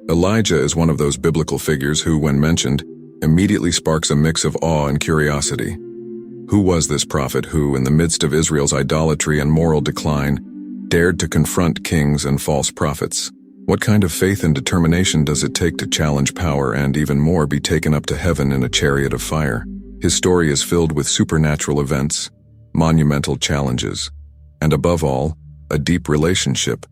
Elijah is one of those biblical figures who, when mentioned, immediately sparks a mix of awe and curiosity. Who was this prophet who, in the midst of Israel's idolatry and moral decline, dared to confront kings and false prophets? What kind of faith and determination does it take to challenge power and, even more, be taken up to heaven in a chariot of fire? His story is filled with supernatural events, monumental challenges, and above all, a deep relationship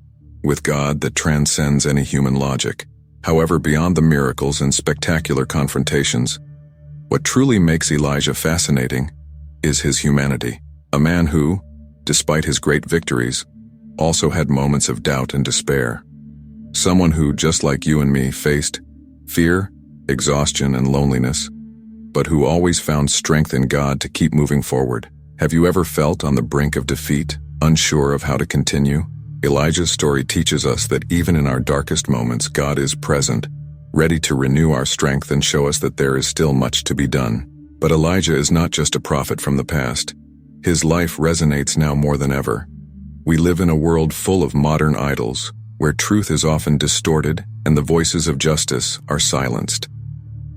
with God that transcends any human logic. However, beyond the miracles and spectacular confrontations, what truly makes Elijah fascinating is his humanity. A man who, despite his great victories, also had moments of doubt and despair. Someone who, just like you and me, faced fear, exhaustion, and loneliness, but who always found strength in God to keep moving forward. Have you ever felt on the brink of defeat, unsure of how to continue? Elijah's story teaches us that even in our darkest moments, God is present, ready to renew our strength and show us that there is still much to be done. But Elijah is not just a prophet from the past. His life resonates now more than ever. We live in a world full of modern idols, where truth is often distorted and the voices of justice are silenced.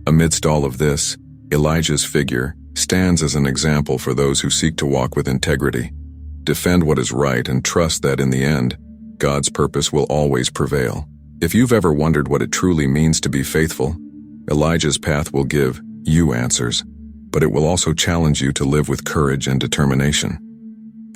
Amidst all of this, Elijah's figure stands as an example for those who seek to walk with integrity, defend what is right, and trust that in the end, God's purpose will always prevail. If you've ever wondered what it truly means to be faithful, Elijah's path will give you answers, but it will also challenge you to live with courage and determination.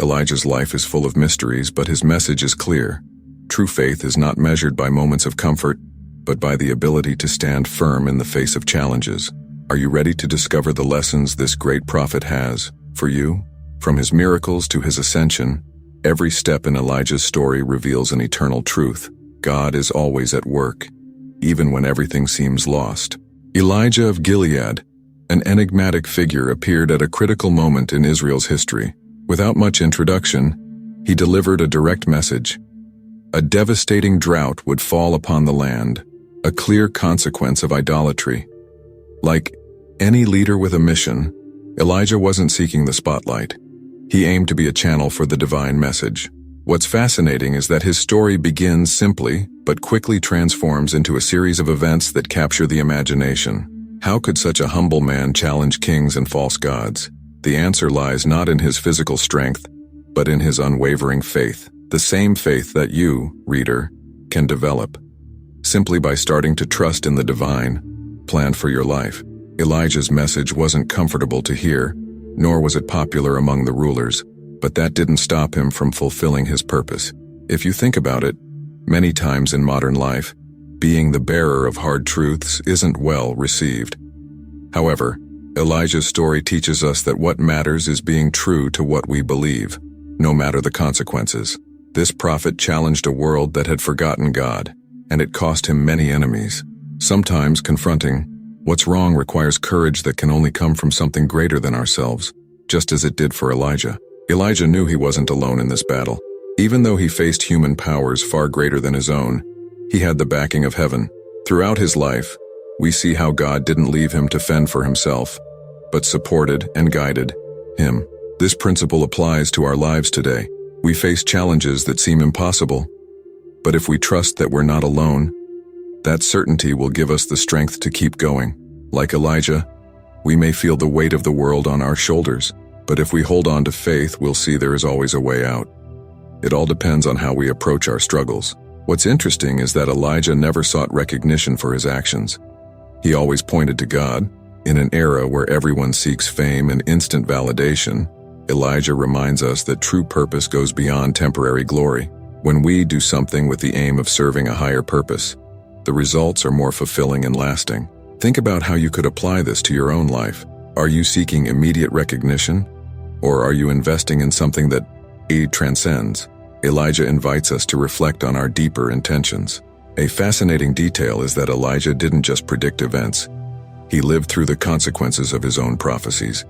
Elijah's life is full of mysteries, but his message is clear. True faith is not measured by moments of comfort, but by the ability to stand firm in the face of challenges. Are you ready to discover the lessons this great prophet has for you? From his miracles to his ascension, every step in Elijah's story reveals an eternal truth. God is always at work, even when everything seems lost. Elijah of Gilead, an enigmatic figure, appeared at a critical moment in Israel's history. Without much introduction, he delivered a direct message. A devastating drought would fall upon the land, a clear consequence of idolatry. Like any leader with a mission, Elijah wasn't seeking the spotlight. He aimed to be a channel for the divine message. What's fascinating is that his story begins simply, but quickly transforms into a series of events that capture the imagination. How could such a humble man challenge kings and false gods? The answer lies not in his physical strength, but in his unwavering faith. The same faith that you, reader, can develop, simply by starting to trust in the divine plan for your life. Elijah's message wasn't comfortable to hear, nor was it popular among the rulers, but that didn't stop him from fulfilling his purpose. If you think about it, many times in modern life, being the bearer of hard truths isn't well received. However, Elijah's story teaches us that what matters is being true to what we believe, no matter the consequences. This prophet challenged a world that had forgotten God, and it cost him many enemies. Sometimes confronting what's wrong requires courage that can only come from something greater than ourselves, just as it did for Elijah. Elijah knew he wasn't alone in this battle. Even though he faced human powers far greater than his own, he had the backing of heaven. Throughout his life, we see how God didn't leave him to fend for himself, but supported and guided him. This principle applies to our lives today. We face challenges that seem impossible, but if we trust that we're not alone, that certainty will give us the strength to keep going. Like Elijah, we may feel the weight of the world on our shoulders, but if we hold on to faith, we'll see there is always a way out. It all depends on how we approach our struggles. What's interesting is that Elijah never sought recognition for his actions. He always pointed to God. In an era where everyone seeks fame and instant validation, Elijah reminds us that true purpose goes beyond temporary glory. When we do something with the aim of serving a higher purpose, the results are more fulfilling and lasting. Think about how you could apply this to your own life. Are you seeking immediate recognition, or are you investing in something that transcends? Elijah invites us to reflect on our deeper intentions. A fascinating detail is that Elijah didn't just predict events. He lived through the consequences of his own prophecies.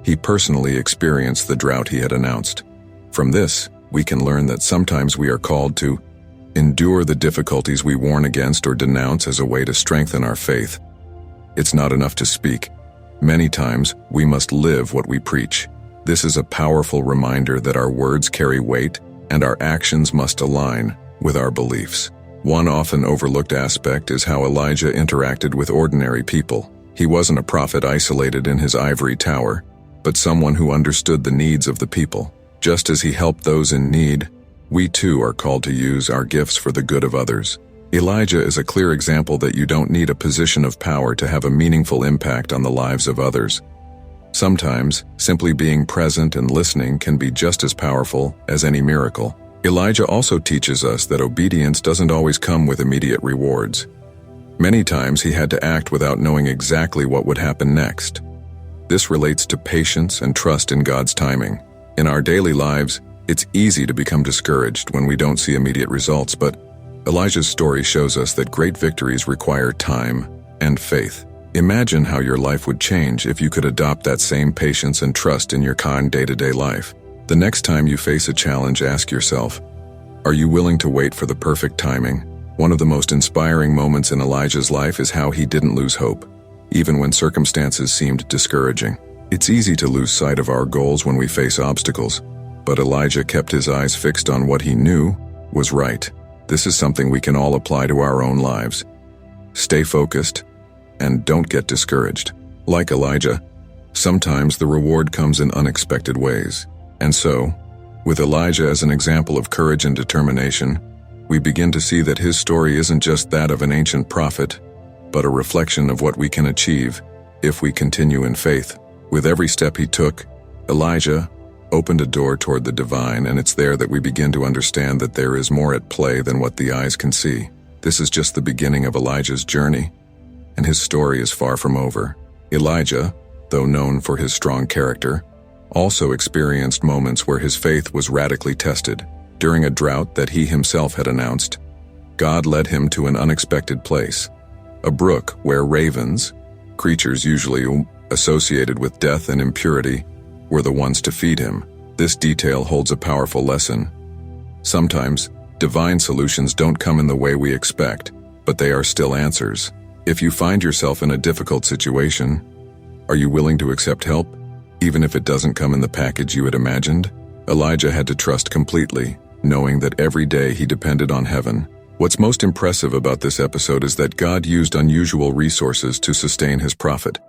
He personally experienced the drought he had announced. From this, we can learn that sometimes we are called to endure the difficulties we warn against or denounce as a way to strengthen our faith. It's not enough to speak. Many times, we must live what we preach. This is a powerful reminder that our words carry weight and our actions must align with our beliefs. One often overlooked aspect is how Elijah interacted with ordinary people. He wasn't a prophet isolated in his ivory tower, but someone who understood the needs of the people. Just as he helped those in need, we too are called to use our gifts for the good of others. Elijah is a clear example that you don't need a position of power to have a meaningful impact on the lives of others. Sometimes, simply being present and listening can be just as powerful as any miracle. Elijah also teaches us that obedience doesn't always come with immediate rewards. Many times he had to act without knowing exactly what would happen next. This relates to patience and trust in God's timing. In our daily lives, it's easy to become discouraged when we don't see immediate results, but Elijah's story shows us that great victories require time and faith. Imagine how your life would change if you could adopt that same patience and trust in your day-to-day life. The next time you face a challenge, ask yourself, are you willing to wait for the perfect timing? One of the most inspiring moments in Elijah's life is how he didn't lose hope, even when circumstances seemed discouraging. It's easy to lose sight of our goals when we face obstacles, but Elijah kept his eyes fixed on what he knew was right. This is something we can all apply to our own lives. Stay focused and don't get discouraged. Like Elijah, sometimes the reward comes in unexpected ways. And so, with Elijah as an example of courage and determination, we begin to see that his story isn't just that of an ancient prophet, but a reflection of what we can achieve if we continue in faith. With every step he took, Elijah opened a door toward the divine, and it's there that we begin to understand that there is more at play than what the eyes can see. This is just the beginning of Elijah's journey, and his story is far from over. Elijah, though known for his strong character, also experienced moments where his faith was radically tested. During a drought that he himself had announced, God led him to an unexpected place, a brook where ravens, creatures usually associated with death and impurity, were the ones to feed him. This detail holds a powerful lesson. Sometimes, divine solutions don't come in the way we expect, but they are still answers. If you find yourself in a difficult situation, are you willing to accept help, even if it doesn't come in the package you had imagined? Elijah had to trust completely, knowing that every day he depended on heaven. What's most impressive about this episode is that God used unusual resources to sustain his prophet.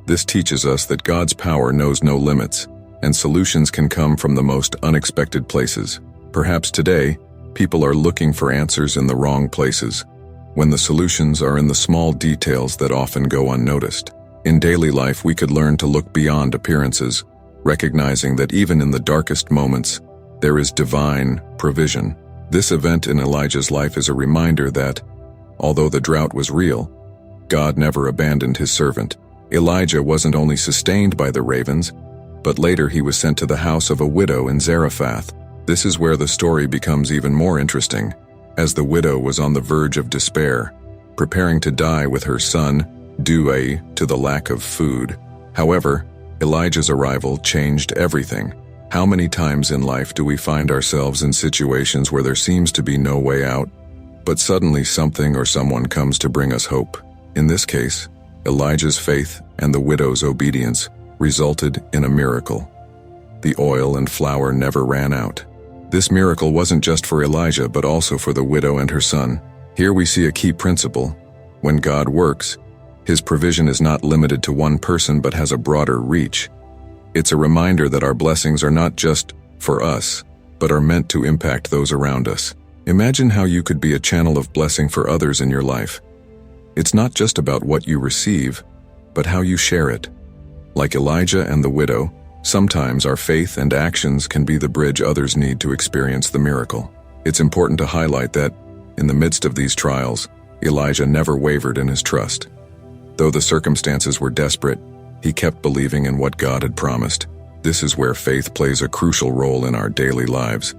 This teaches us that God's power knows no limits, and solutions can come from the most unexpected places. Perhaps today, people are looking for answers in the wrong places, when the solutions are in the small details that often go unnoticed. In daily life, we could learn to look beyond appearances, recognizing that even in the darkest moments, there is divine provision. This event in Elijah's life is a reminder that, although the drought was real, God never abandoned his servant. Elijah wasn't only sustained by the ravens, but later he was sent to the house of a widow in Zarephath. This is where the story becomes even more interesting, as the widow was on the verge of despair, preparing to die with her son, due to the lack of food. However, Elijah's arrival changed everything. How many times in life do we find ourselves in situations where there seems to be no way out, but suddenly something or someone comes to bring us hope? In this case, Elijah's faith and the widow's obedience resulted in a miracle. The oil and flour never ran out. This miracle wasn't just for Elijah, but also for the widow and her son. Here we see a key principle. When God works, his provision is not limited to one person but has a broader reach. It's a reminder that our blessings are not just for us, but are meant to impact those around us. Imagine how you could be a channel of blessing for others in your life. It's not just about what you receive, but how you share it. Like Elijah and the widow, sometimes our faith and actions can be the bridge others need to experience the miracle. It's important to highlight that, in the midst of these trials, Elijah never wavered in his trust. Though the circumstances were desperate, he kept believing in what God had promised. This is where faith plays a crucial role in our daily lives.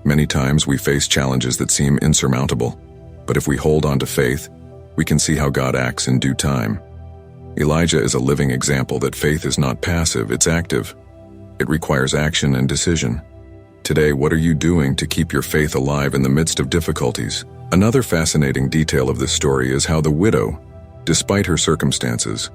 Many times we face challenges that seem insurmountable, but if we hold on to faith, we can see how God acts in due time. Elijah is a living example that faith is not passive, it's active. It requires action and decision. Today, what are you doing to keep your faith alive in the midst of difficulties? Another fascinating detail of this story is how the widow, despite her circumstances,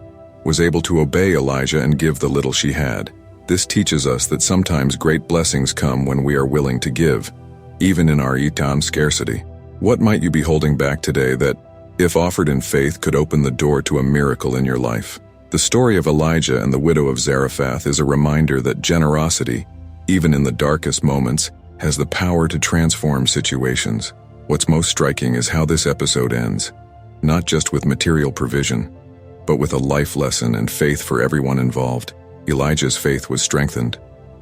was able to obey Elijah and give the little she had. This teaches us that sometimes great blessings come when we are willing to give, even in our scarcity. What might you be holding back today that, if offered in faith, could open the door to a miracle in your life? The story of Elijah and the widow of Zarephath is a reminder that generosity, even in the darkest moments, has the power to transform situations. What's most striking is how this episode ends, not just with material provision, but with a life lesson and faith for everyone involved. Elijah's faith was strengthened.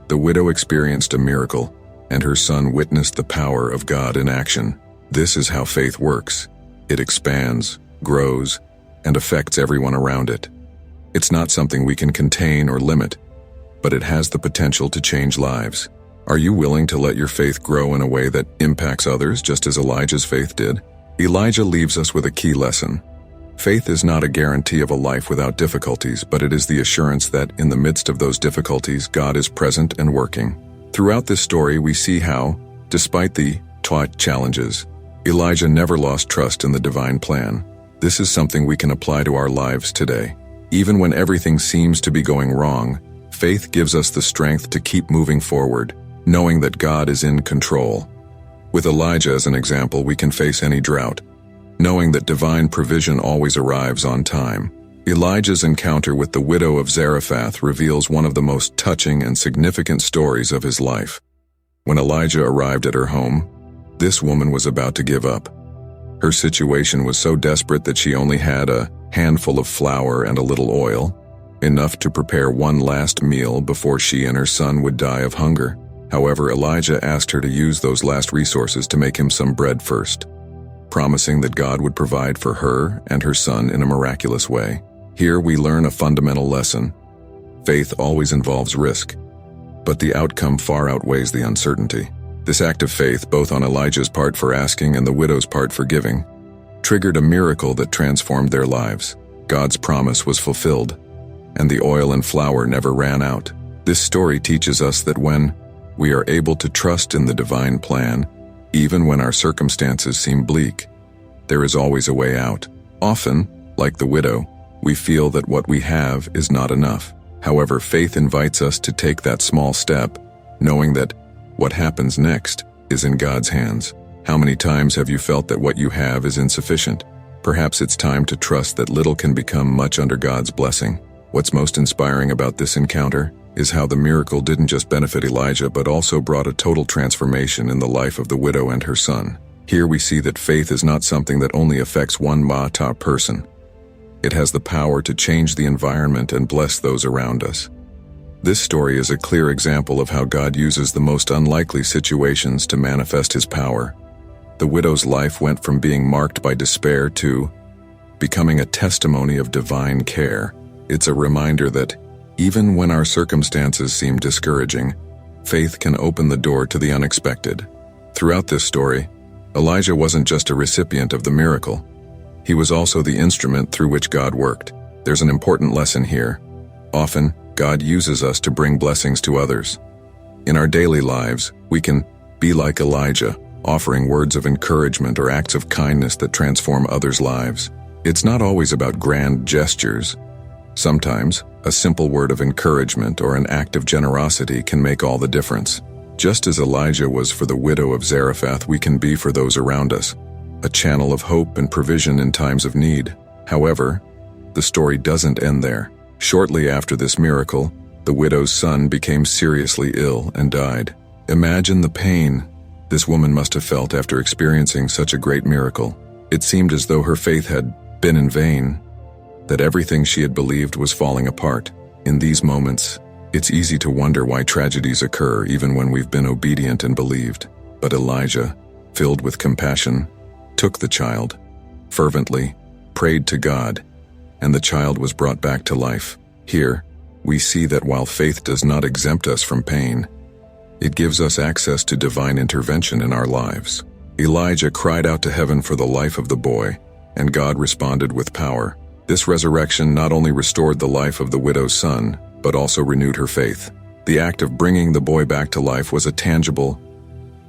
The widow experienced a miracle, and her son witnessed the power of God in action. This is how faith works. It expands, grows, and affects everyone around it. It's not something we can contain or limit, but it has the potential to change lives. Are you willing to let your faith grow in a way that impacts others, just as Elijah's faith did? Elijah leaves us with a key lesson. Faith is not a guarantee of a life without difficulties, but it is the assurance that, in the midst of those difficulties, God is present and working. Throughout this story, we see how, despite the challenges, Elijah never lost trust in the divine plan. This is something we can apply to our lives today. Even when everything seems to be going wrong, faith gives us the strength to keep moving forward, knowing that God is in control. With Elijah as an example, we can face any drought, knowing that divine provision always arrives on time. Elijah's encounter with the widow of Zarephath reveals one of the most touching and significant stories of his life. When Elijah arrived at her home, this woman was about to give up. Her situation was so desperate that she only had a handful of flour and a little oil, enough to prepare one last meal before she and her son would die of hunger. However, Elijah asked her to use those last resources to make him some bread first, promising that God would provide for her and her son in a miraculous way. Here we learn a fundamental lesson. Faith always involves risk, but the outcome far outweighs the uncertainty. This act of faith, both on Elijah's part for asking and the widow's part for giving, triggered a miracle that transformed their lives. God's promise was fulfilled, and the oil and flour never ran out. This story teaches us that when we are able to trust in the divine plan, even when our circumstances seem bleak, there is always a way out. Often, like the widow, we feel that what we have is not enough. However, faith invites us to take that small step, knowing that what happens next is in God's hands. How many times have you felt that what you have is insufficient? Perhaps it's time to trust that little can become much under God's blessing. What's most inspiring about this encounter is how the miracle didn't just benefit Elijah but also brought a total transformation in the life of the widow and her son. Here we see that faith is not something that only affects one person. It has the power to change the environment and bless those around us. This story is a clear example of how God uses the most unlikely situations to manifest His power. The widow's life went from being marked by despair to becoming a testimony of divine care. It's a reminder that even when our circumstances seem discouraging, faith can open the door to the unexpected. Throughout this story, Elijah wasn't just a recipient of the miracle. He was also the instrument through which God worked. There's an important lesson here. Often, God uses us to bring blessings to others. In our daily lives, we can be like Elijah, offering words of encouragement or acts of kindness that transform others' lives. It's not always about grand gestures. Sometimes, a simple word of encouragement or an act of generosity can make all the difference. Just as Elijah was for the widow of Zarephath, we can be for those around us, a channel of hope and provision in times of need. However, the story doesn't end there. Shortly after this miracle, the widow's son became seriously ill and died. Imagine the pain this woman must have felt after experiencing such a great miracle. It seemed as though her faith had been in vain, that everything she had believed was falling apart. In these moments, it's easy to wonder why tragedies occur even when we've been obedient and believed. But Elijah, filled with compassion, took the child, fervently prayed to God, and the child was brought back to life. Here, we see that while faith does not exempt us from pain, it gives us access to divine intervention in our lives. Elijah cried out to heaven for the life of the boy, and God responded with power. This resurrection not only restored the life of the widow's son, but also renewed her faith. The act of bringing the boy back to life was a tangible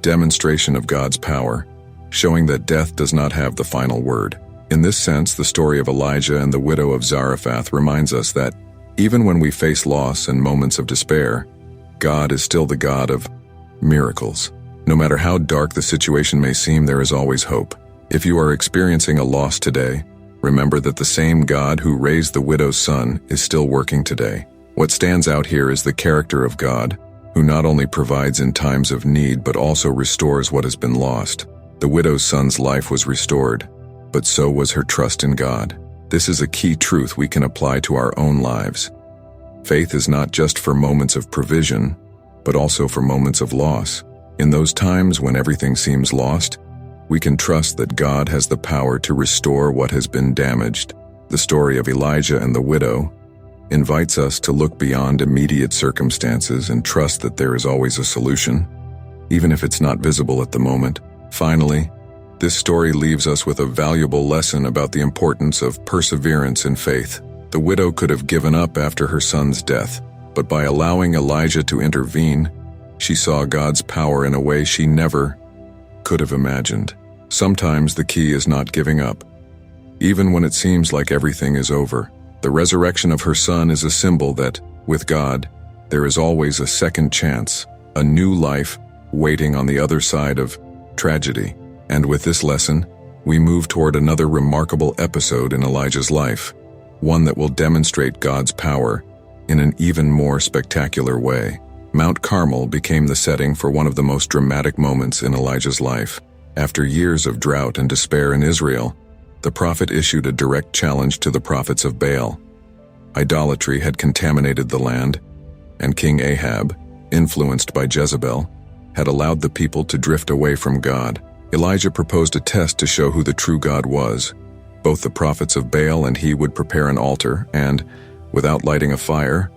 demonstration of God's power, showing that death does not have the final word. In this sense, the story of Elijah and the widow of Zarephath reminds us that even when we face loss and moments of despair, God is still the God of miracles. No matter how dark the situation may seem, there is always hope. If you are experiencing a loss today, remember that the same God who raised the widow's son is still working today. What stands out here is the character of God, who not only provides in times of need but also restores what has been lost. The widow's son's life was restored, but so was her trust in God. This is a key truth we can apply to our own lives. Faith is not just for moments of provision, but also for moments of loss. In those times when everything seems lost, we can trust that God has the power to restore what has been damaged. The story of Elijah and the widow invites us to look beyond immediate circumstances and trust that there is always a solution, even if it's not visible at the moment. Finally, this story leaves us with a valuable lesson about the importance of perseverance in faith. The widow could have given up after her son's death, but by allowing Elijah to intervene, she saw God's power in a way she never could have imagined. Sometimes the key is not giving up. Even when it seems like everything is over, the resurrection of her son is a symbol that, with God, there is always a second chance, a new life waiting on the other side of tragedy. And with this lesson, we move toward another remarkable episode in Elijah's life, one that will demonstrate God's power in an even more spectacular way. Mount Carmel became the setting for one of the most dramatic moments in Elijah's life. After years of drought and despair in Israel, the prophet issued a direct challenge to the prophets of Baal. Idolatry had contaminated the land, and King Ahab, influenced by Jezebel, had allowed the people to drift away from God. Elijah proposed a test to show who the true God was. Both the prophets of Baal and he would prepare an altar and, without lighting a fire,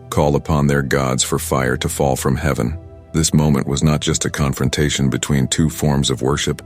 call upon their gods for fire to fall from heaven. This moment was not just a confrontation between two forms of worship,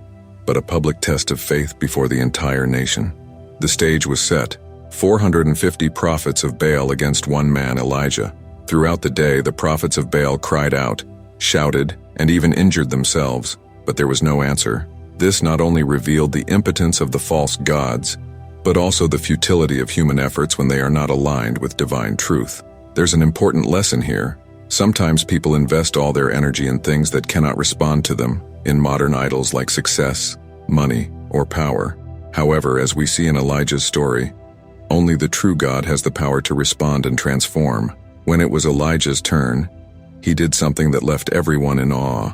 but a public test of faith before the entire nation. The stage was set, 450 prophets of Baal against one man, Elijah. Throughout the day, the prophets of Baal cried out, shouted, and even injured themselves, but there was no answer. This not only revealed the impotence of the false gods, but also the futility of human efforts when they are not aligned with divine truth. There's an important lesson here. Sometimes people invest all their energy in things that cannot respond to them, in modern idols like success, money, or power. However, as we see in Elijah's story, only the true God has the power to respond and transform. When it was Elijah's turn, he did something that left everyone in awe.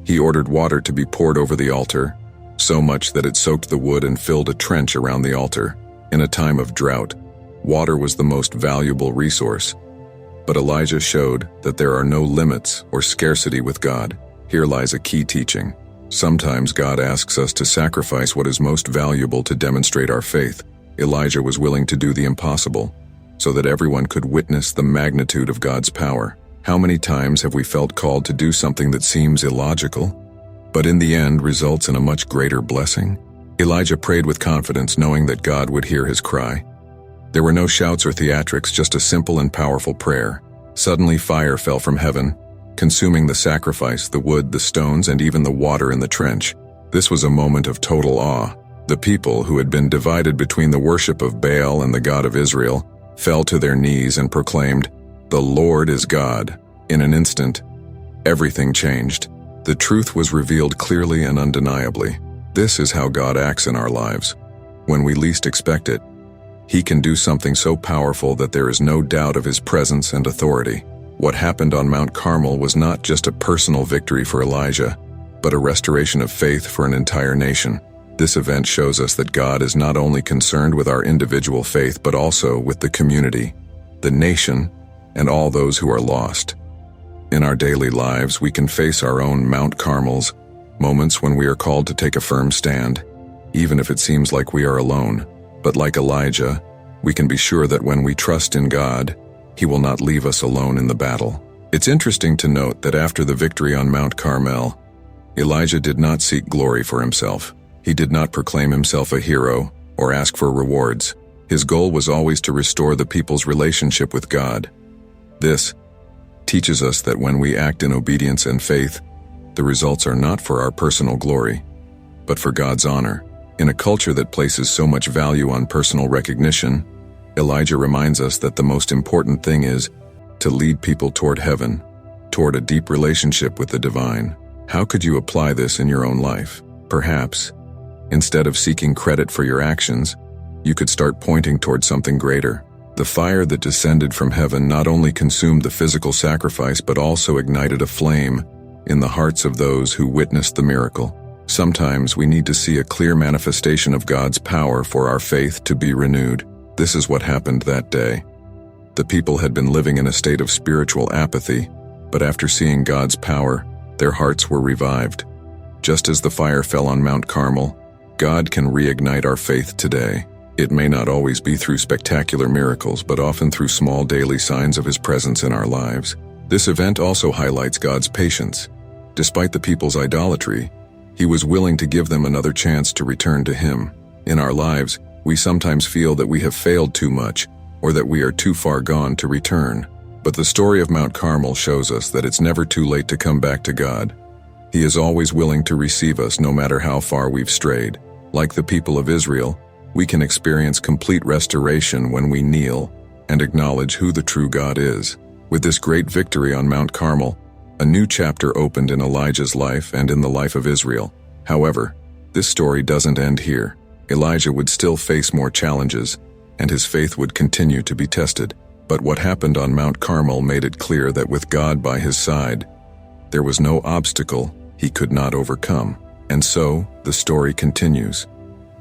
He ordered water to be poured over the altar, so much that it soaked the wood and filled a trench around the altar. In a time of drought, water was the most valuable resource. But Elijah showed that there are no limits or scarcity with God. Here lies a key teaching. Sometimes God asks us to sacrifice what is most valuable to demonstrate our faith. Elijah was willing to do the impossible, so that everyone could witness the magnitude of God's power. How many times have we felt called to do something that seems illogical, but in the end results in a much greater blessing? Elijah prayed with confidence, knowing that God would hear his cry. There were no shouts or theatrics, just a simple and powerful prayer. Suddenly fire fell from heaven, consuming the sacrifice, the wood, the stones, and even the water in the trench. This was a moment of total awe. The people, who had been divided between the worship of Baal and the God of Israel, fell to their knees and proclaimed, "The Lord is God." In an instant, everything changed. The truth was revealed clearly and undeniably. This is how God acts in our lives. When we least expect it, He can do something so powerful that there is no doubt of His presence and authority. What happened on Mount Carmel was not just a personal victory for Elijah, but a restoration of faith for an entire nation. This event shows us that God is not only concerned with our individual faith, but also with the community, the nation, and all those who are lost. In our daily lives, we can face our own Mount Carmels, moments when we are called to take a firm stand, even if it seems like we are alone. But like Elijah, we can be sure that when we trust in God, He will not leave us alone in the battle. It's interesting to note that after the victory on Mount Carmel, Elijah did not seek glory for himself. He did not proclaim himself a hero or ask for rewards. His goal was always to restore the people's relationship with God. This teaches us that when we act in obedience and faith, the results are not for our personal glory, but for God's honor. In a culture that places so much value on personal recognition, Elijah reminds us that the most important thing is to lead people toward heaven, toward a deep relationship with the divine. How could you apply this in your own life? Perhaps, instead of seeking credit for your actions, you could start pointing toward something greater. The fire that descended from heaven not only consumed the physical sacrifice but also ignited a flame in the hearts of those who witnessed the miracle. Sometimes we need to see a clear manifestation of God's power for our faith to be renewed. This is what happened that day. The people had been living in a state of spiritual apathy, but after seeing God's power, their hearts were revived. Just as the fire fell on Mount Carmel, God can reignite our faith today. It may not always be through spectacular miracles, but often through small daily signs of His presence in our lives. This event also highlights God's patience. Despite the people's idolatry, He was willing to give them another chance to return to Him. In our lives, we sometimes feel that we have failed too much, or that we are too far gone to return. But the story of Mount Carmel shows us that it's never too late to come back to God. He is always willing to receive us no matter how far we've strayed. Like the people of Israel, we can experience complete restoration when we kneel and acknowledge who the true God is. With this great victory on Mount Carmel, a new chapter opened in Elijah's life and in the life of Israel. However, this story doesn't end here. Elijah would still face more challenges, and his faith would continue to be tested. But what happened on Mount Carmel made it clear that with God by his side, there was no obstacle he could not overcome. And so, the story continues,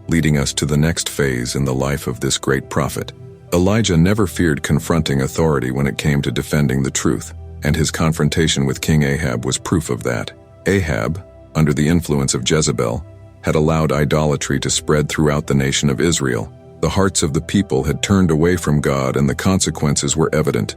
leading us to the next phase in the life of this great prophet. Elijah never feared confronting authority when it came to defending the truth, and his confrontation with King Ahab was proof of that. Ahab, under the influence of Jezebel, had allowed idolatry to spread throughout the nation of Israel. The hearts of the people had turned away from God, and the consequences were evident: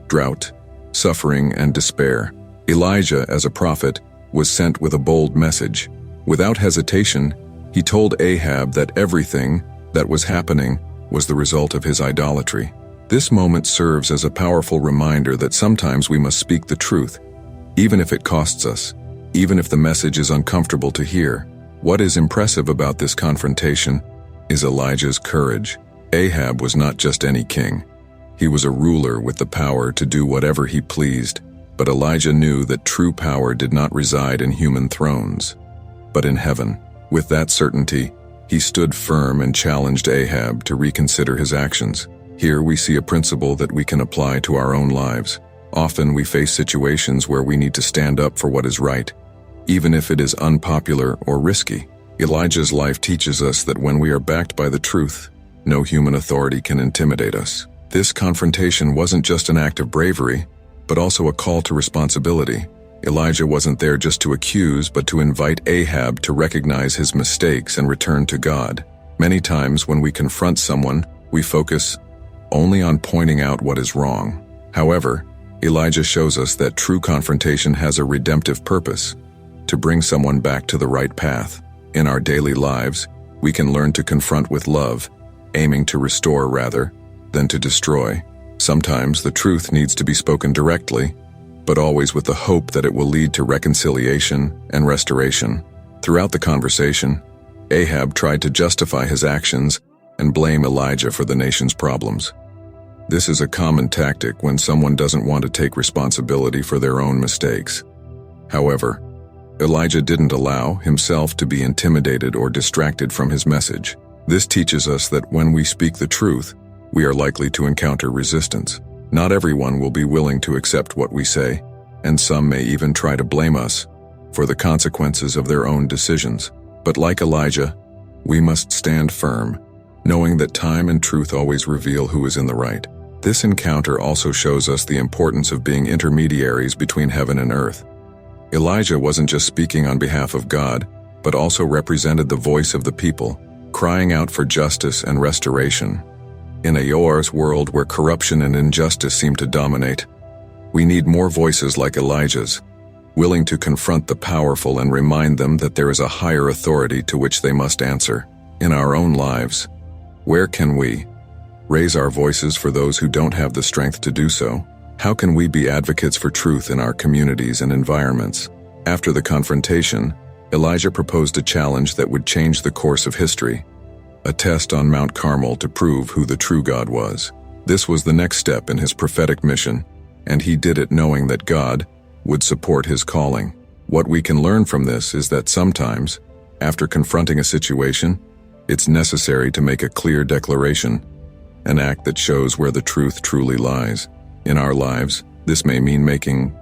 drought, suffering, and despair. Elijah, as a prophet, was sent with a bold message. Without hesitation, he told Ahab that everything that was happening was the result of his idolatry. This moment serves as a powerful reminder that sometimes we must speak the truth, even if it costs us, even if the message is uncomfortable to hear. What is impressive about this confrontation is Elijah's courage. Ahab was not just any king. He was a ruler with the power to do whatever he pleased. But Elijah knew that true power did not reside in human thrones, but in heaven. With that certainty, he stood firm and challenged Ahab to reconsider his actions. Here we see a principle that we can apply to our own lives. Often we face situations where we need to stand up for what is right, even if it is unpopular or risky. Elijah's life teaches us that when we are backed by the truth, no human authority can intimidate us. This confrontation wasn't just an act of bravery, but also a call to responsibility. Elijah wasn't there just to accuse, but to invite Ahab to recognize his mistakes and return to God. Many times when we confront someone, we focus only on pointing out what is wrong. However, Elijah shows us that true confrontation has a redemptive purpose: to bring someone back to the right path. In our daily lives, we can learn to confront with love, aiming to restore rather than to destroy. Sometimes the truth needs to be spoken directly, but always with the hope that it will lead to reconciliation and restoration. Throughout the conversation, Ahab tried to justify his actions and blame Elijah for the nation's problems. This is a common tactic when someone doesn't want to take responsibility for their own mistakes. However, Elijah didn't allow himself to be intimidated or distracted from his message. This teaches us that when we speak the truth, we are likely to encounter resistance. Not everyone will be willing to accept what we say, and some may even try to blame us for the consequences of their own decisions. But like Elijah, we must stand firm, knowing that time and truth always reveal who is in the right. This encounter also shows us the importance of being intermediaries between heaven and earth. Elijah wasn't just speaking on behalf of God, but also represented the voice of the people, crying out for justice and restoration. In a world where corruption and injustice seem to dominate, we need more voices like Elijah's, willing to confront the powerful and remind them that there is a higher authority to which they must answer. In our own lives, where can we raise our voices for those who don't have the strength to do so? How can we be advocates for truth in our communities and environments? After the confrontation, Elijah proposed a challenge that would change the course of history: a test on Mount Carmel to prove who the true God was. This was the next step in his prophetic mission, and he did it knowing that God would support his calling. What we can learn from this is that sometimes, after confronting a situation, it's necessary to make a clear declaration, an act that shows where the truth truly lies. In our lives, this may mean making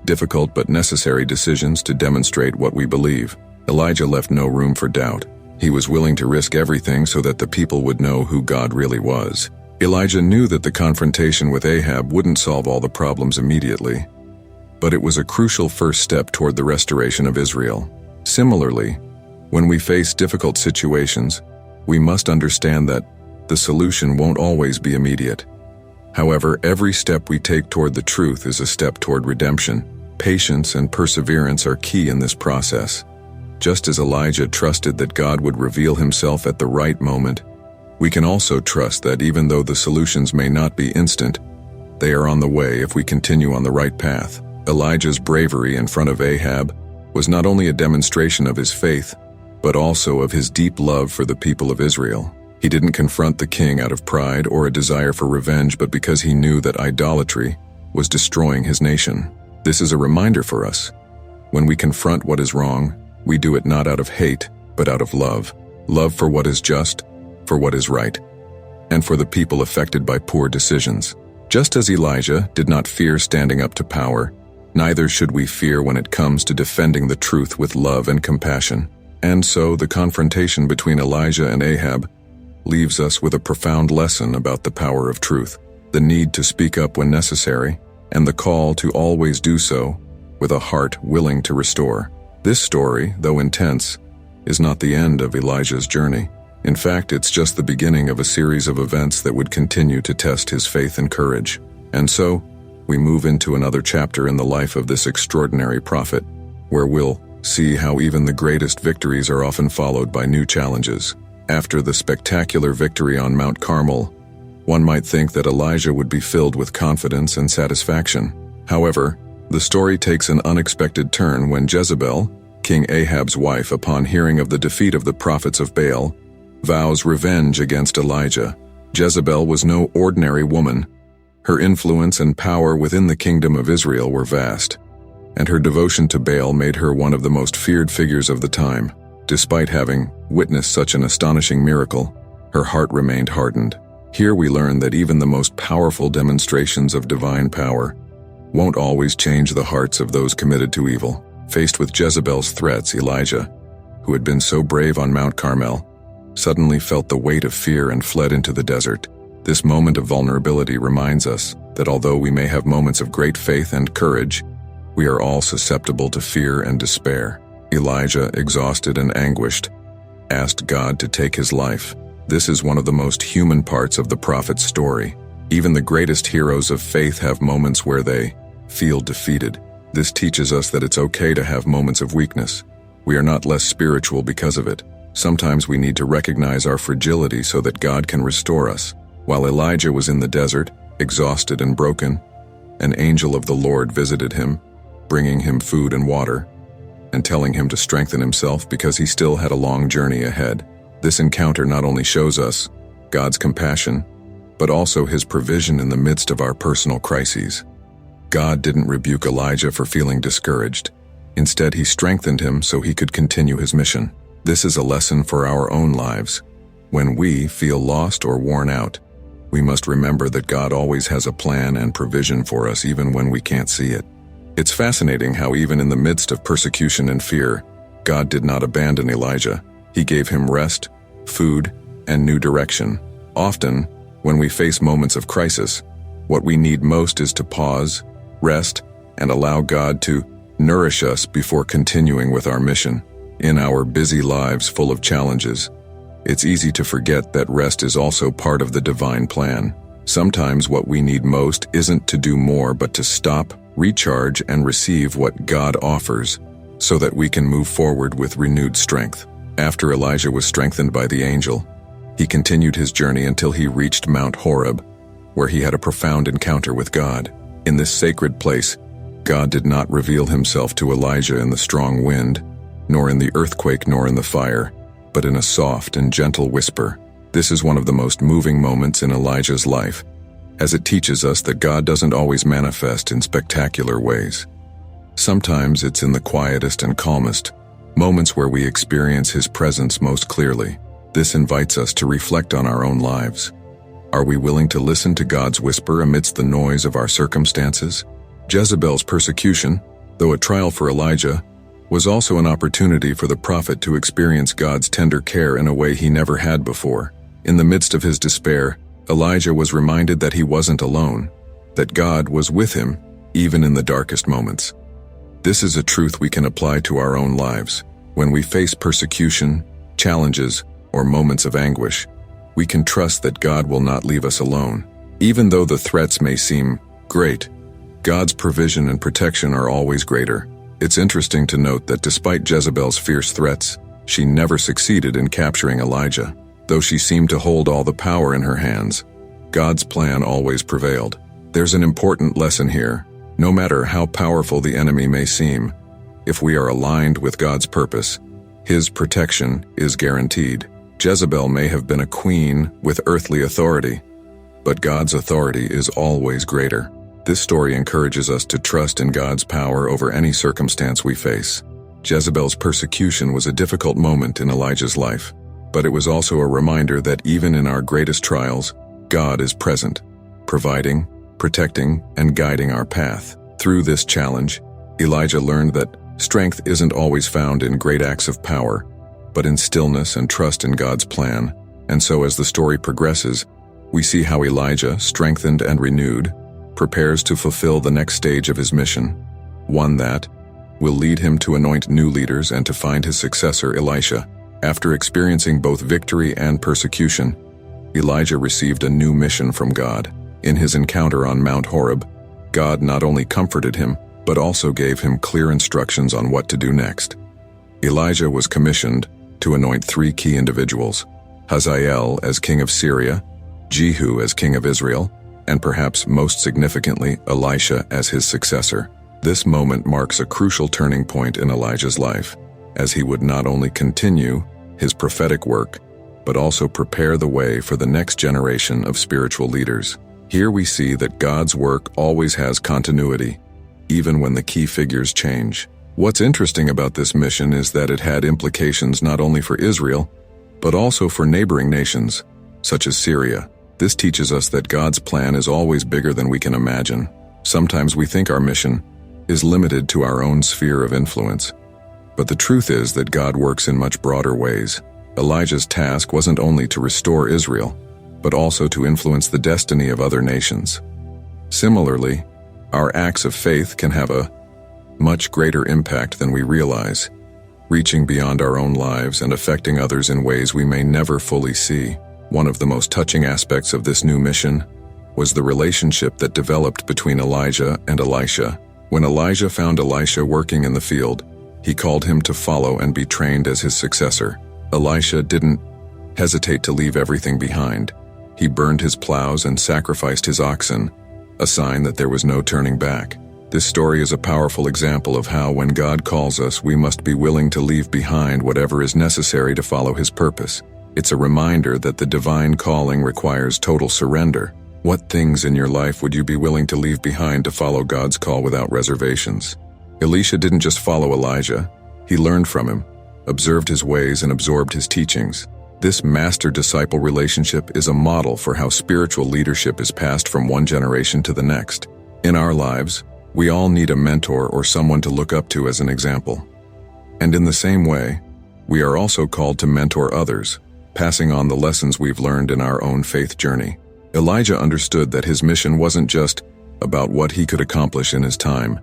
difficult but necessary decisions to demonstrate what we believe. Elijah left no room for doubt. He was willing to risk everything so that the people would know who God really was. Elijah knew that the confrontation with Ahab wouldn't solve all the problems immediately, but it was a crucial first step toward the restoration of Israel. Similarly, when we face difficult situations, we must understand that the solution won't always be immediate. However, every step we take toward the truth is a step toward redemption. Patience and perseverance are key in this process. Just as Elijah trusted that God would reveal himself at the right moment, we can also trust that even though the solutions may not be instant, they are on the way if we continue on the right path. Elijah's bravery in front of Ahab was not only a demonstration of his faith, but also of his deep love for the people of Israel. He didn't confront the king out of pride or a desire for revenge, but because he knew that idolatry was destroying his nation. This is a reminder for us. When we confront what is wrong, we do it not out of hate, but out of love. Love for what is just, for what is right, and for the people affected by poor decisions. Just as Elijah did not fear standing up to power, neither should we fear when it comes to defending the truth with love and compassion. And so the confrontation between Elijah and Ahab leaves us with a profound lesson about the power of truth, the need to speak up when necessary, and the call to always do so with a heart willing to restore. This story, though intense, is not the end of Elijah's journey. In fact, it's just the beginning of a series of events that would continue to test his faith and courage. And so, we move into another chapter in the life of this extraordinary prophet, where we'll see how even the greatest victories are often followed by new challenges. After the spectacular victory on Mount Carmel, one might think that Elijah would be filled with confidence and satisfaction. However, the story takes an unexpected turn when Jezebel, King Ahab's wife, upon hearing of the defeat of the prophets of Baal, vows revenge against Elijah. Jezebel was no ordinary woman. Her influence and power within the kingdom of Israel were vast, and her devotion to Baal made her one of the most feared figures of the time. Despite having witnessed such an astonishing miracle, her heart remained hardened. Here we learn that even the most powerful demonstrations of divine power won't always change the hearts of those committed to evil. Faced with Jezebel's threats, Elijah, who had been so brave on Mount Carmel, suddenly felt the weight of fear and fled into the desert. This moment of vulnerability reminds us that although we may have moments of great faith and courage, we are all susceptible to fear and despair. Elijah, exhausted and anguished, asked God to take his life. This is one of the most human parts of the prophet's story. Even the greatest heroes of faith have moments where they feel defeated. This teaches us that it's okay to have moments of weakness. We are not less spiritual because of it. Sometimes we need to recognize our fragility so that God can restore us. While Elijah was in the desert, exhausted and broken, an angel of the Lord visited him, bringing him food and water, and telling him to strengthen himself because he still had a long journey ahead. This encounter not only shows us God's compassion, but also his provision in the midst of our personal crises. God didn't rebuke Elijah for feeling discouraged. Instead, he strengthened him so he could continue his mission. This is a lesson for our own lives. When we feel lost or worn out, we must remember that God always has a plan and provision for us even when we can't see it. It's fascinating how even in the midst of persecution and fear, God did not abandon Elijah. He gave him rest, food, and new direction. Often, when we face moments of crisis, what we need most is to pause, rest, and allow God to nourish us before continuing with our mission. In our busy lives full of challenges, it's easy to forget that rest is also part of the divine plan. Sometimes what we need most isn't to do more, but to stop, recharge, and receive what God offers so that we can move forward with renewed strength. After Elijah was strengthened by the angel, he continued his journey until he reached Mount Horeb, where he had a profound encounter with God. In this sacred place, God did not reveal himself to Elijah in the strong wind, nor in the earthquake, nor in the fire, but in a soft and gentle whisper. This is one of the most moving moments in Elijah's life, as it teaches us that God doesn't always manifest in spectacular ways. Sometimes it's in the quietest and calmest moments where we experience His presence most clearly. This invites us to reflect on our own lives. Are we willing to listen to God's whisper amidst the noise of our circumstances? Jezebel's persecution, though a trial for Elijah, was also an opportunity for the prophet to experience God's tender care in a way he never had before. In the midst of his despair, Elijah was reminded that he wasn't alone, that God was with him, even in the darkest moments. This is a truth we can apply to our own lives. When we face persecution, challenges, or moments of anguish, we can trust that God will not leave us alone. Even though the threats may seem great, God's provision and protection are always greater. It's interesting to note that despite Jezebel's fierce threats, she never succeeded in capturing Elijah. Though she seemed to hold all the power in her hands, God's plan always prevailed. There's an important lesson here. No matter how powerful the enemy may seem, if we are aligned with God's purpose, His protection is guaranteed. Jezebel may have been a queen with earthly authority, but God's authority is always greater. This story encourages us to trust in God's power over any circumstance we face. Jezebel's persecution was a difficult moment in Elijah's life, but it was also a reminder that even in our greatest trials, God is present, providing, protecting, and guiding our path. Through this challenge, Elijah learned that strength isn't always found in great acts of power, but in stillness and trust in God's plan. And so as the story progresses, we see how Elijah, strengthened and renewed, prepares to fulfill the next stage of his mission, one that will lead him to anoint new leaders and to find his successor, Elisha. After experiencing both victory and persecution, Elijah received a new mission from God. In his encounter on Mount Horeb, God not only comforted him, but also gave him clear instructions on what to do next. Elijah was commissioned to anoint 3 key individuals: Hazael as king of Syria, Jehu as king of Israel, and perhaps most significantly, Elisha as his successor. This moment marks a crucial turning point in Elijah's life, as he would not only continue his prophetic work, but also prepare the way for the next generation of spiritual leaders. Here we see that God's work always has continuity, even when the key figures change. What's interesting about this mission is that it had implications not only for Israel, but also for neighboring nations, such as Syria. This teaches us that God's plan is always bigger than we can imagine. Sometimes we think our mission is limited to our own sphere of influence, but the truth is that God works in much broader ways. Elijah's task wasn't only to restore Israel, but also to influence the destiny of other nations. Similarly, our acts of faith can have a much greater impact than we realize, reaching beyond our own lives and affecting others in ways we may never fully see. One of the most touching aspects of this new mission was the relationship that developed between Elijah and Elisha. When Elijah found Elisha working in the field, he called him to follow and be trained as his successor. Elisha didn't hesitate to leave everything behind. He burned his plows and sacrificed his oxen, a sign that there was no turning back. This story is a powerful example of how, when God calls us, we must be willing to leave behind whatever is necessary to follow His purpose. It's a reminder that the divine calling requires total surrender. What things in your life would you be willing to leave behind to follow God's call without reservations? Elisha didn't just follow Elijah, he learned from him, observed his ways, and absorbed his teachings. This master-disciple relationship is a model for how spiritual leadership is passed from one generation to the next. In our lives, we all need a mentor or someone to look up to as an example. And in the same way, we are also called to mentor others, passing on the lessons we've learned in our own faith journey. Elijah understood that his mission wasn't just about what he could accomplish in his time,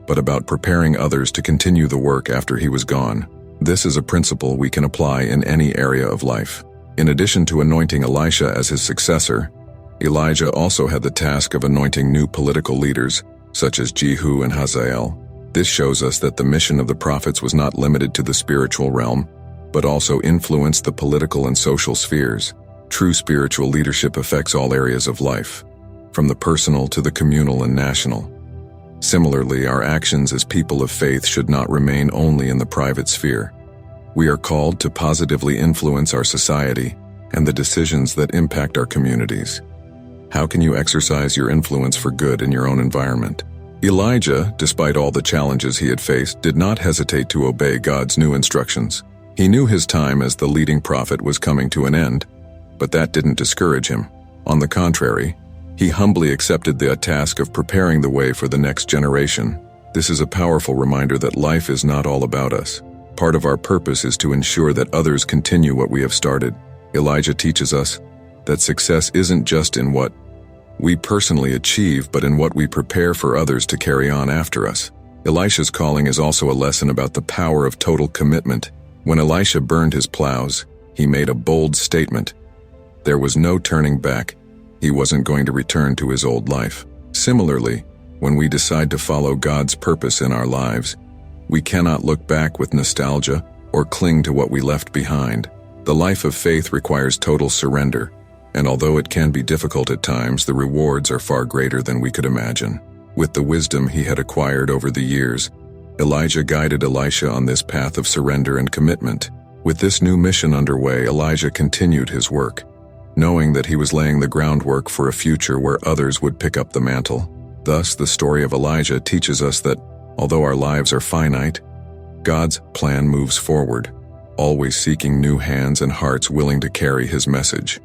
but about preparing others to continue the work after he was gone. This is a principle we can apply in any area of life. In addition to anointing Elisha as his successor, Elijah also had the task of anointing new political leaders, such as Jehu and Hazael. This shows us that the mission of the prophets was not limited to the spiritual realm, but also influenced the political and social spheres. True spiritual leadership affects all areas of life, from the personal to the communal and national. Similarly, our actions as people of faith should not remain only in the private sphere. We are called to positively influence our society and the decisions that impact our communities. How can you exercise your influence for good in your own environment? Elijah, despite all the challenges he had faced, did not hesitate to obey God's new instructions. He knew his time as the leading prophet was coming to an end, but that didn't discourage him. On the contrary, he humbly accepted the task of preparing the way for the next generation. This is a powerful reminder that life is not all about us. Part of our purpose is to ensure that others continue what we have started. Elijah teaches us that success isn't just in what we personally achieve, but in what we prepare for others to carry on after us. Elisha's calling is also a lesson about the power of total commitment. When Elisha burned his plows, he made a bold statement. There was no turning back. He wasn't going to return to his old life. Similarly, when we decide to follow God's purpose in our lives, we cannot look back with nostalgia or cling to what we left behind. The life of faith requires total surrender, and although it can be difficult at times, the rewards are far greater than we could imagine. With the wisdom he had acquired over the years, Elijah guided Elisha on this path of surrender and commitment. With this new mission underway, Elijah continued his work, knowing that he was laying the groundwork for a future where others would pick up the mantle. Thus, the story of Elijah teaches us that, although our lives are finite, God's plan moves forward, always seeking new hands and hearts willing to carry his message.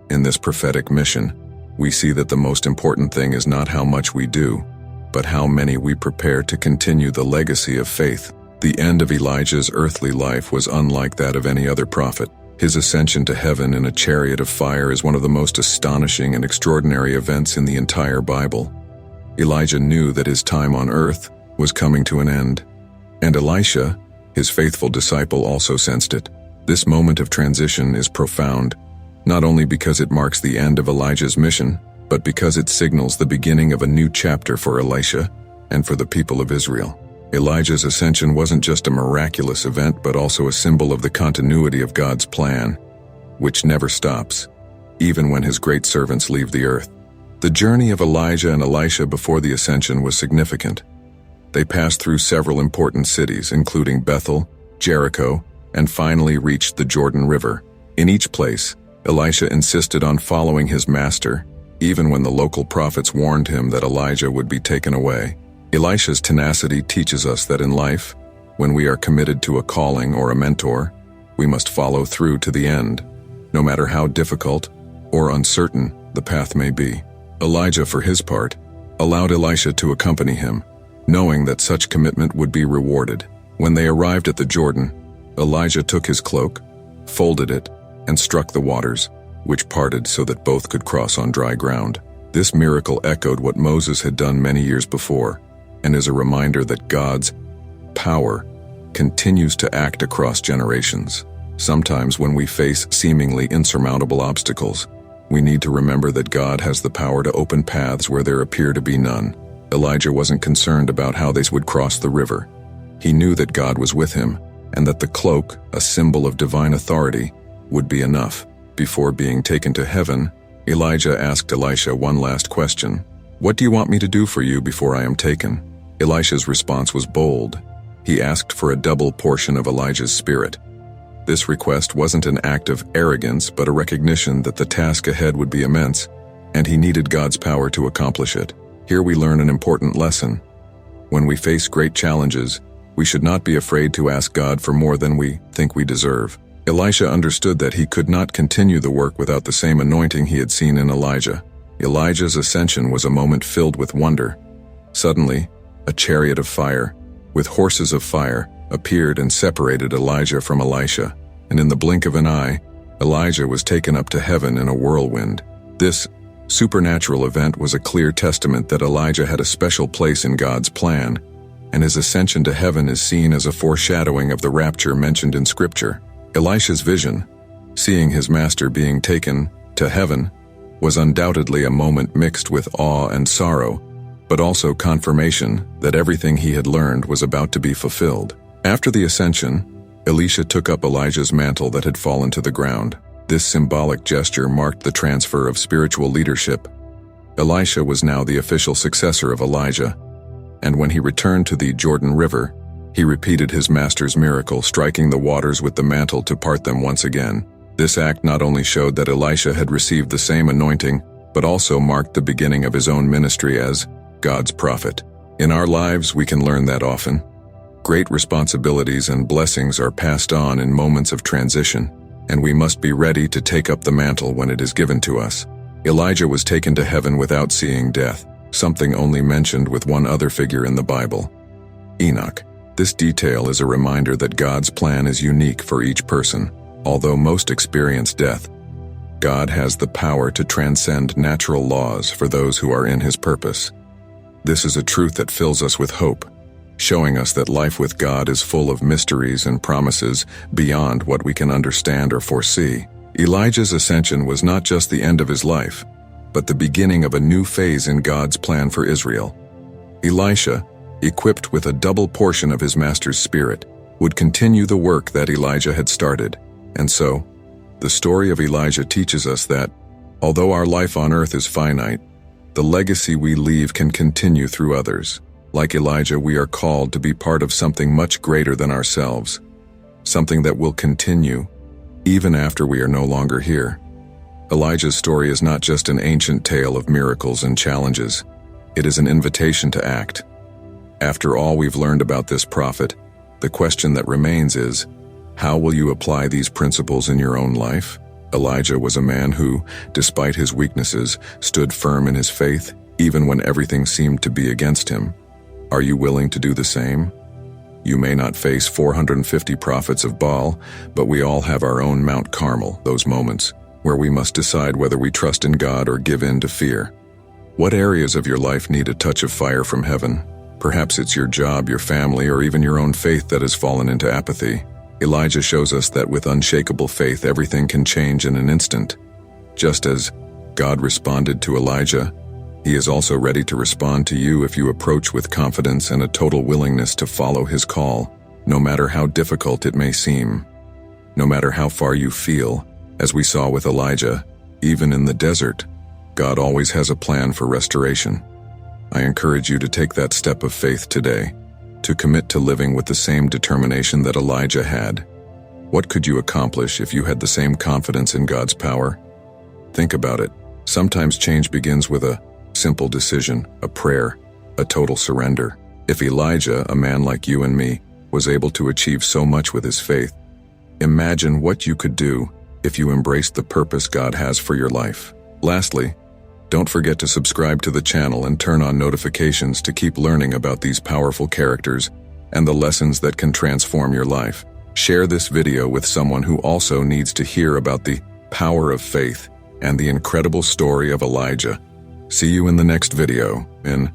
In this prophetic mission, we see that the most important thing is not how much we do, but how many we prepare to continue the legacy of faith. The end of Elijah's earthly life was unlike that of any other prophet. His ascension to heaven in a chariot of fire is one of the most astonishing and extraordinary events in the entire Bible. Elijah knew that his time on earth was coming to an end, and Elisha, his faithful disciple, also sensed it. This moment of transition is profound, not only because it marks the end of Elijah's mission, but because it signals the beginning of a new chapter for Elisha and for the people of Israel. Elijah's ascension wasn't just a miraculous event, but also a symbol of the continuity of God's plan, which never stops, even when his great servants leave the earth. The journey of Elijah and Elisha before the ascension was significant. They passed through several important cities, including Bethel, Jericho, and finally reached the Jordan River. In each place, Elisha insisted on following his master, even when the local prophets warned him that Elijah would be taken away. Elisha's tenacity teaches us that in life, when we are committed to a calling or a mentor, we must follow through to the end, no matter how difficult or uncertain the path may be. Elijah, for his part, allowed Elisha to accompany him, knowing that such commitment would be rewarded. When they arrived at the Jordan, Elijah took his cloak, folded it, and struck the waters, which parted so that both could cross on dry ground. This miracle echoed what Moses had done many years before, and is a reminder that God's power continues to act across generations. Sometimes when we face seemingly insurmountable obstacles, we need to remember that God has the power to open paths where there appear to be none. Elijah wasn't concerned about how they would cross the river. He knew that God was with him, and that the cloak, a symbol of divine authority, would be enough. Before being taken to heaven, Elijah asked Elisha one last question. "What do you want me to do for you before I am taken?" Elisha's response was bold. He asked for a double portion of Elijah's spirit. This request wasn't an act of arrogance, but a recognition that the task ahead would be immense, and he needed God's power to accomplish it. Here we learn an important lesson. When we face great challenges, we should not be afraid to ask God for more than we think we deserve. Elisha understood that he could not continue the work without the same anointing he had seen in Elijah. Elijah's ascension was a moment filled with wonder. Suddenly, a chariot of fire, with horses of fire, appeared and separated Elijah from Elisha, and in the blink of an eye, Elijah was taken up to heaven in a whirlwind. This supernatural event was a clear testament that Elijah had a special place in God's plan, and his ascension to heaven is seen as a foreshadowing of the rapture mentioned in Scripture. Elisha's vision, seeing his master being taken to heaven, was undoubtedly a moment mixed with awe and sorrow, but also confirmation that everything he had learned was about to be fulfilled. After the ascension, Elisha took up Elijah's mantle that had fallen to the ground. This symbolic gesture marked the transfer of spiritual leadership. Elisha was now the official successor of Elijah, and when he returned to the Jordan River, he repeated his master's miracle, striking the waters with the mantle to part them once again. This act not only showed that Elisha had received the same anointing, but also marked the beginning of his own ministry as God's prophet. In our lives, we can learn that often. Great responsibilities and blessings are passed on in moments of transition, and we must be ready to take up the mantle when it is given to us. Elijah was taken to heaven without seeing death, something only mentioned with one other figure in the Bible, Enoch. This detail is a reminder that God's plan is unique for each person. Although most experience death, God has the power to transcend natural laws for those who are in His purpose. This is a truth that fills us with hope, showing us that life with God is full of mysteries and promises beyond what we can understand or foresee. Elijah's ascension was not just the end of his life, but the beginning of a new phase in God's plan for Israel. Elisha, equipped with a double portion of his master's spirit, would continue the work that Elijah had started. And so, the story of Elijah teaches us that, although our life on earth is finite, the legacy we leave can continue through others. Like Elijah, we are called to be part of something much greater than ourselves, something that will continue even after we are no longer here. Elijah's story is not just an ancient tale of miracles and challenges. It is an invitation to act. After all we've learned about this prophet, the question that remains is, how will you apply these principles in your own life? Elijah was a man who, despite his weaknesses, stood firm in his faith, even when everything seemed to be against him. Are you willing to do the same? You may not face 450 prophets of Baal, but we all have our own Mount Carmel, those moments where we must decide whether we trust in God or give in to fear. What areas of your life need a touch of fire from heaven? Perhaps it's your job, your family, or even your own faith that has fallen into apathy. Elijah shows us that with unshakable faith, everything can change in an instant. Just as God responded to Elijah, He is also ready to respond to you if you approach with confidence and a total willingness to follow His call, no matter how difficult it may seem. No matter how far you feel, as we saw with Elijah, even in the desert, God always has a plan for restoration. I encourage you to take that step of faith today, to commit to living with the same determination that Elijah had. What could you accomplish if you had the same confidence in God's power? Think about it. Sometimes change begins with a simple decision, a prayer, a total surrender. If Elijah, a man like you and me, was able to achieve so much with his faith, imagine what you could do if you embraced the purpose God has for your life. Lastly, don't forget to subscribe to the channel and turn on notifications to keep learning about these powerful characters and the lessons that can transform your life. Share this video with someone who also needs to hear about the power of faith and the incredible story of Elijah. See you in the next video in